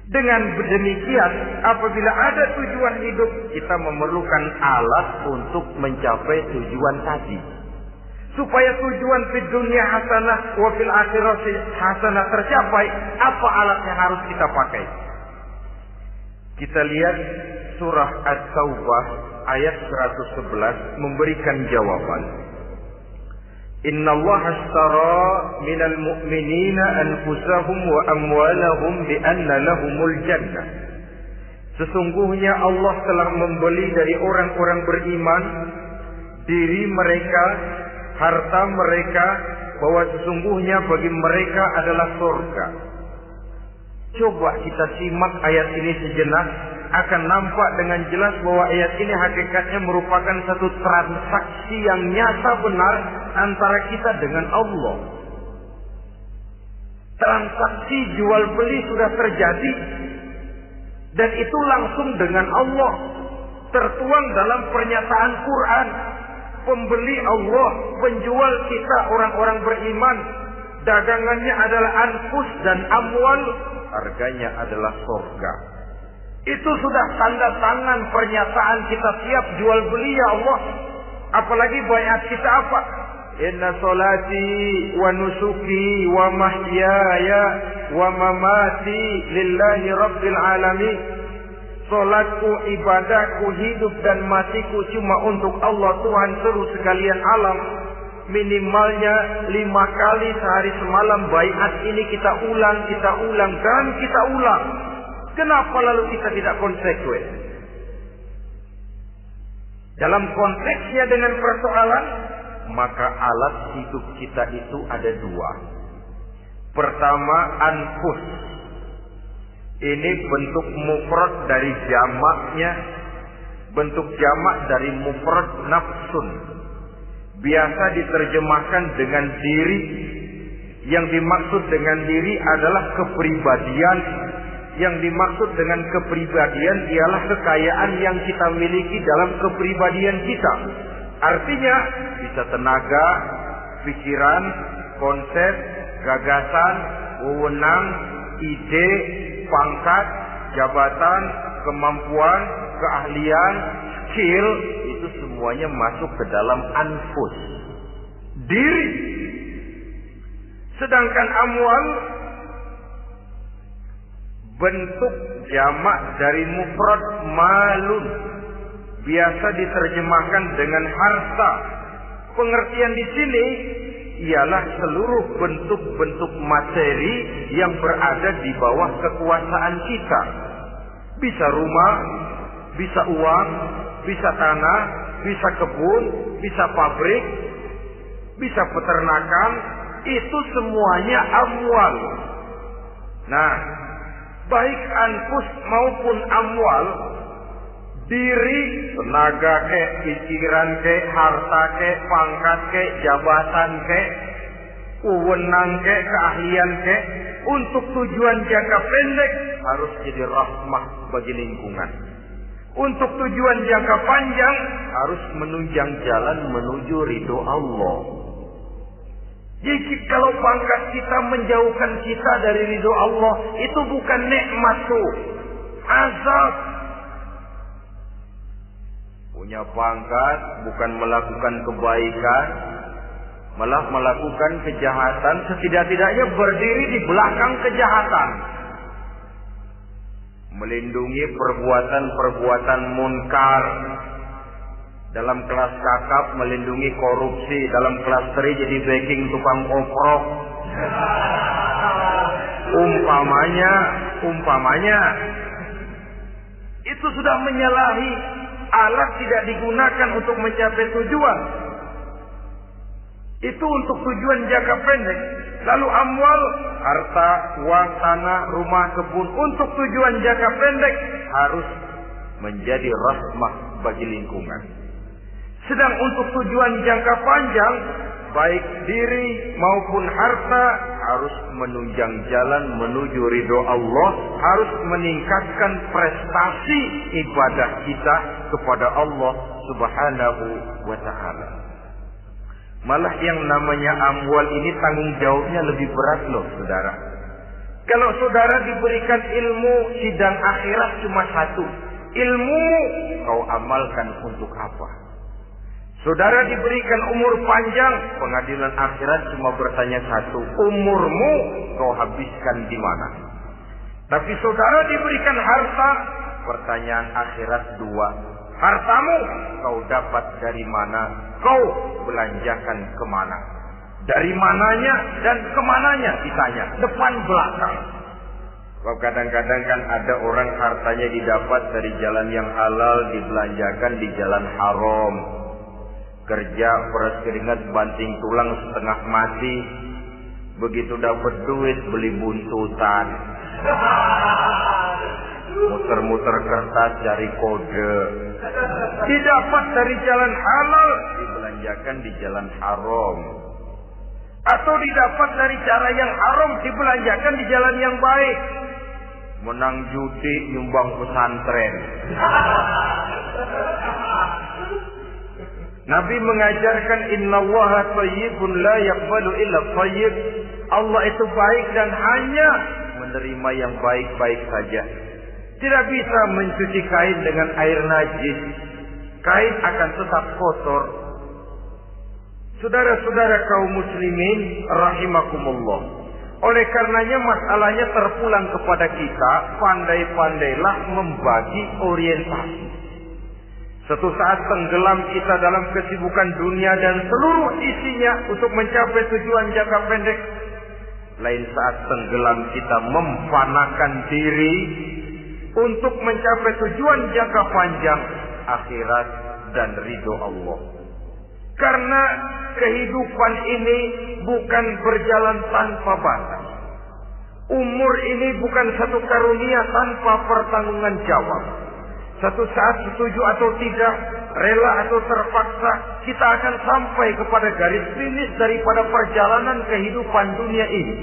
S1: Dengan demikian, apabila ada tujuan hidup, kita memerlukan alat untuk mencapai tujuan tadi. Supaya tujuan di dunia hasanah wa fil akhirati hasanah tercapai, apa alat yang harus kita pakai? Kita lihat surah At-Taubah ayat 111 memberikan jawaban. Innallaha ashtara minal mu'minina anfusahum wa amwalahum bi anna lahumul jannah. Sesungguhnya Allah telah membeli dari orang-orang beriman diri mereka, harta mereka, bahwa sesungguhnya bagi mereka adalah surga. Coba kita simak ayat ini sejenak, akan nampak dengan jelas bahwa ayat ini hakikatnya merupakan satu transaksi yang nyata benar antara kita dengan Allah. Transaksi jual beli sudah terjadi, dan itu langsung dengan Allah, tertuang dalam pernyataan Quran. Pembeli Allah, penjual kita orang-orang beriman, dagangannya adalah anfus dan amwal, harganya adalah surga. Itu sudah tanda tangan pernyataan kita siap jual beli ya Allah. Apalagi baiat kita apa? Inna salati wa nusuki wa mahyaya wa mamati lillahi rabbil alamin. Salatku, ibadahku, hidup dan matiku cuma untuk Allah Tuhan seluruh sekalian alam. Minimalnya 5 kali sehari semalam baiat ini kita ulang dan kita ulang. Kenapa lalu kita tidak konsekuen? Dalam konteksnya dengan persoalan, maka alat hidup kita itu ada 2. Pertama, anfus. Ini bentuk mufrad dari jamaknya, bentuk jamak dari mufrad nafsun. Biasa diterjemahkan dengan diri. Yang dimaksud dengan diri adalah kepribadian. Yang dimaksud dengan kepribadian ialah kekayaan yang kita miliki dalam kepribadian kita. Artinya bisa tenaga, pikiran, konsep, gagasan, wewenang, ide, pangkat, jabatan, kemampuan, keahlian, skill, itu semuanya masuk ke dalam anfus, diri. Sedangkan amwal bentuk jamak dari mufrad malun, biasa diterjemahkan dengan harta. Pengertian di sini ialah seluruh bentuk-bentuk materi yang berada di bawah kekuasaan kita. Bisa rumah, bisa uang, bisa tanah, bisa kebun, bisa pabrik, bisa peternakan, itu semuanya amwal. Nah, baik anfus maupun amwal, diri, tenaga ke, pikiran ke, harta ke, pangkat ke, jabatan ke, wewenang ke, keahlian ke, untuk tujuan jangka pendek harus jadi rahmah bagi lingkungan. Untuk tujuan jangka panjang harus menunjang jalan menuju ridho Allah. Jadi kalau pangkat kita menjauhkan kita dari ridho Allah, itu bukan nikmat tuh, azab. Punya pangkat bukan melakukan kebaikan, malah melakukan kejahatan, setidak-tidaknya berdiri di belakang kejahatan. Melindungi perbuatan-perbuatan munkar. Dalam kelas kakap melindungi korupsi, dalam kelas 3 jadi backing tukang oprok. Umpamanya itu sudah menyalahi. Alat tidak digunakan untuk mencapai tujuan. Itu untuk tujuan jangka pendek. Lalu amwal, harta, uang, tanah, rumah, kebun, untuk tujuan jangka pendek harus menjadi rahmah bagi lingkungan. Sedang untuk tujuan jangka panjang, baik diri maupun harta harus menunjang jalan menuju ridho Allah, harus meningkatkan prestasi ibadah kita kepada Allah Subhanahu wa ta'ala. Malah yang namanya amwal ini tanggung jawabnya lebih berat loh, saudara. Kalau saudara diberikan ilmu, sidang akhirat cuma satu. Ilmumu kau amalkan untuk apa? Saudara diberikan umur panjang, pengadilan akhirat cuma bertanya satu, umurmu kau habiskan di mana? Tapi saudara diberikan harta, pertanyaan akhirat dua, hartamu kau dapat dari mana? Kau belanjakan kemana? Dari mananya dan kemananya ditanya, depan belakang. Kadang-kadang kan ada orang hartanya didapat dari jalan yang halal, dibelanjakan di jalan haram. Kerja peras keringat banting tulang setengah mati, begitu dapat duit beli buntutan, muter-muter kertas cari kode. Didapat dari jalan halal, dibelanjakan di jalan haram. Atau didapat dari cara yang haram, dibelanjakan di jalan yang baik. Menang judi, nyumbang pesantren. Nabi mengajarkan innallaha thayyibun la yaqbalu illa thayyib. Allah itu baik dan hanya menerima yang baik-baik saja. Tidak bisa mencuci kain dengan air najis. Kain akan tetap kotor. Saudara-saudara kaum muslimin rahimakumullah. Oleh karenanya masalahnya terpulang kepada kita, pandai-pandailah membagi orientasi. Suatu saat tenggelam kita dalam kesibukan dunia dan seluruh isinya untuk mencapai tujuan jangka pendek. Lain saat tenggelam kita memfanakan diri untuk mencapai tujuan jangka panjang, akhirat dan ridho Allah. Karena kehidupan ini bukan berjalan tanpa batas. Umur ini bukan satu karunia tanpa pertanggungan jawab. Satu saat setuju atau tidak, rela atau terpaksa, kita akan sampai kepada garis finish daripada perjalanan kehidupan dunia ini.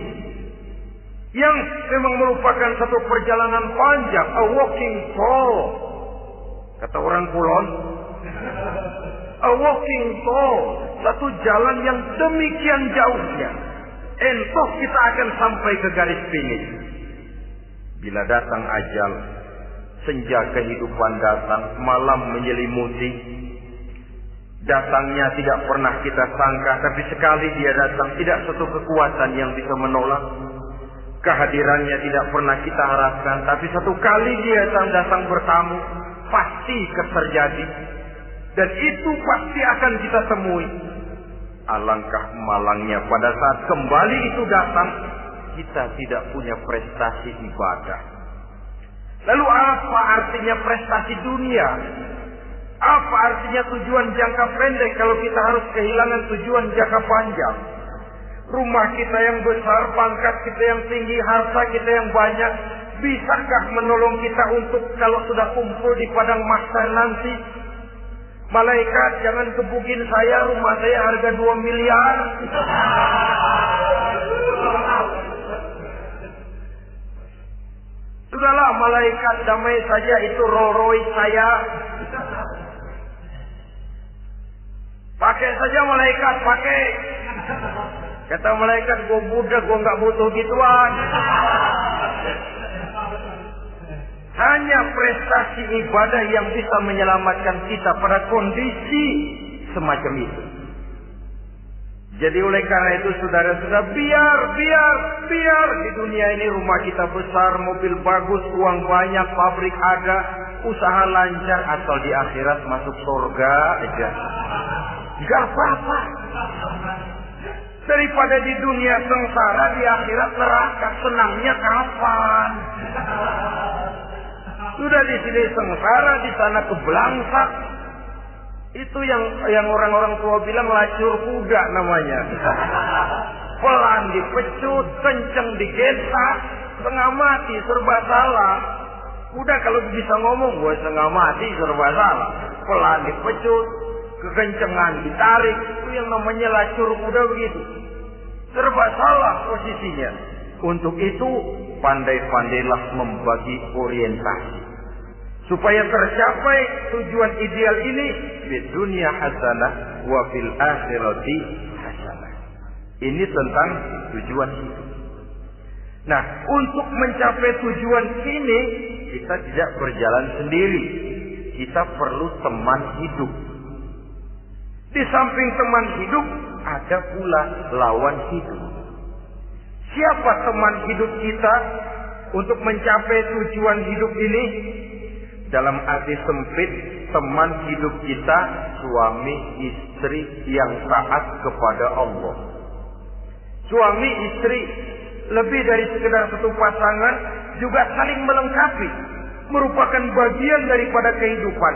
S1: Yang memang merupakan satu perjalanan panjang, a walking tour. Kata orang Kulon, a walking tour, satu jalan yang demikian jauhnya. Entah kita akan sampai ke garis finish. Bila datang ajal, senja kehidupan datang, malam menyelimuti. Datangnya tidak pernah kita sangka, tapi sekali dia datang, tidak satu kekuatan yang bisa menolak. Kehadirannya tidak pernah kita harapkan, tapi satu kali dia datang bertamu, pasti terjadi. Dan itu pasti akan kita temui. Alangkah malangnya pada saat kembali itu datang, kita tidak punya prestasi ibadah. Lalu apa artinya prestasi dunia? Apa artinya tujuan jangka pendek kalau kita harus kehilangan tujuan jangka panjang? Rumah kita yang besar, pangkat kita yang tinggi, harta kita yang banyak, bisakah menolong kita untuk kalau sudah kumpul di padang mahsyar nanti? Malaikat, jangan gebukin saya, rumah saya harga 2 miliar. Sudahlah malaikat, damai saja, itu Rolls Royce saya. Pakai saja malaikat, pakai. Kata malaikat, gue budak, gue gak butuh gituan. Hanya prestasi ibadah yang bisa menyelamatkan kita pada kondisi semacam itu. Jadi oleh karena itu saudara-saudara, biar di dunia ini rumah kita besar, mobil bagus, uang banyak, pabrik ada, usaha lancar, asal di akhirat masuk surga aja. Gak apa-apa. Daripada di dunia sengsara, di akhirat neraka, senangnya kapan? Sudah di sini sengsara, di sana kebelangsak. Itu yang orang-orang tua bilang lacur kuda namanya. Pelan dipecut, kenceng digesak, setengah mati, serba salah. Kuda kalau bisa ngomong, gue setengah mati, serba salah. Pelan dipecut, kekencengan ditarik, itu yang namanya lacur kuda begitu. Serba salah posisinya. Untuk itu, pandai-pandailah membagi orientasi. Supaya tercapai tujuan ideal ini, di dunia hasanah, wa fil akhirati hasanah. Ini tentang tujuan hidup. Nah, untuk mencapai tujuan ini, kita tidak berjalan sendiri. Kita perlu teman hidup. Di samping teman hidup, ada pula lawan hidup. Siapa teman hidup kita untuk mencapai tujuan hidup ini? Dalam arti sempit, teman hidup kita suami istri yang taat kepada Allah. Suami istri lebih dari sekedar satu pasangan, juga saling melengkapi, merupakan bagian daripada kehidupan.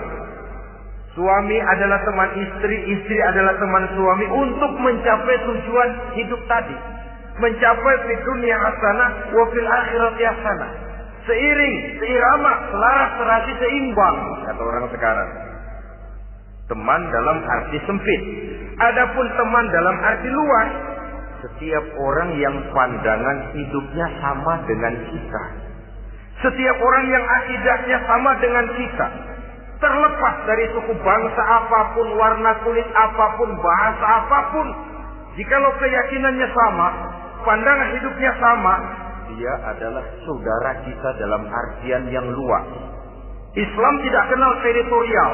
S1: Suami adalah teman istri, istri adalah teman suami untuk mencapai tujuan hidup tadi. Mencapai di dunia hasanah wa fil akhirati hasanah. Seiring, seirama, selaras, serasi, seimbang, kata orang sekarang. Teman dalam arti sempit. Adapun teman dalam arti luas, setiap orang yang pandangan hidupnya sama dengan kita. Setiap orang yang akidahnya sama dengan kita. Terlepas dari suku bangsa apapun, warna kulit apapun, bahasa apapun. Jikalau keyakinannya sama, pandangan hidupnya sama, dia adalah saudara kita dalam artian yang luas. Islam tidak kenal teritorial.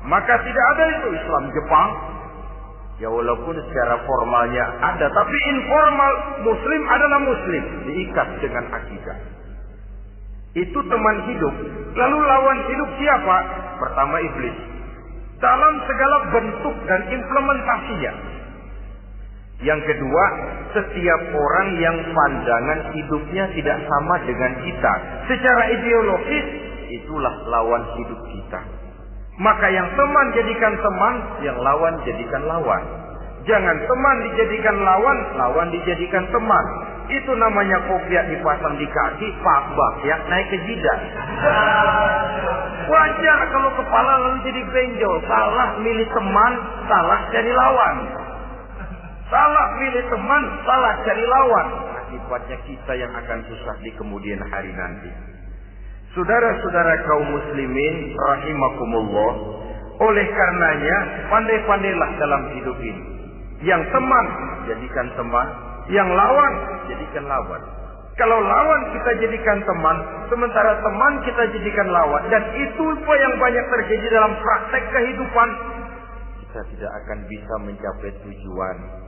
S1: Maka tidak ada itu Islam Jepang. Ya walaupun secara formalnya ada, tapi informal Muslim adalah Muslim, diikat dengan akidah. Itu teman hidup. Lalu lawan hidup siapa? Pertama iblis. Dalam segala bentuk dan implementasinya. Yang kedua, setiap orang yang pandangan hidupnya tidak sama dengan kita. Secara ideologis, itulah lawan hidup kita. Maka yang teman jadikan teman, yang lawan jadikan lawan. Jangan teman dijadikan lawan, lawan dijadikan teman. Itu namanya kopiah dipasang di kaki, pak bakyak naik ke jidat. Wajar kalau kepala lalu jadi benjol. Salah milih teman, salah jadi lawan. Salah milih teman, salah cari lawan. Akibatnya kita yang akan susah di kemudian hari nanti. Saudara-saudara kaum muslimin rahimakumullah, oleh karenanya pandai-pandailah dalam hidup ini. Yang teman jadikan teman, yang lawan jadikan lawan. Kalau lawan kita jadikan teman, sementara teman kita jadikan lawan, dan itu apa yang banyak terjadi dalam praktek kehidupan, kita tidak akan bisa mencapai tujuan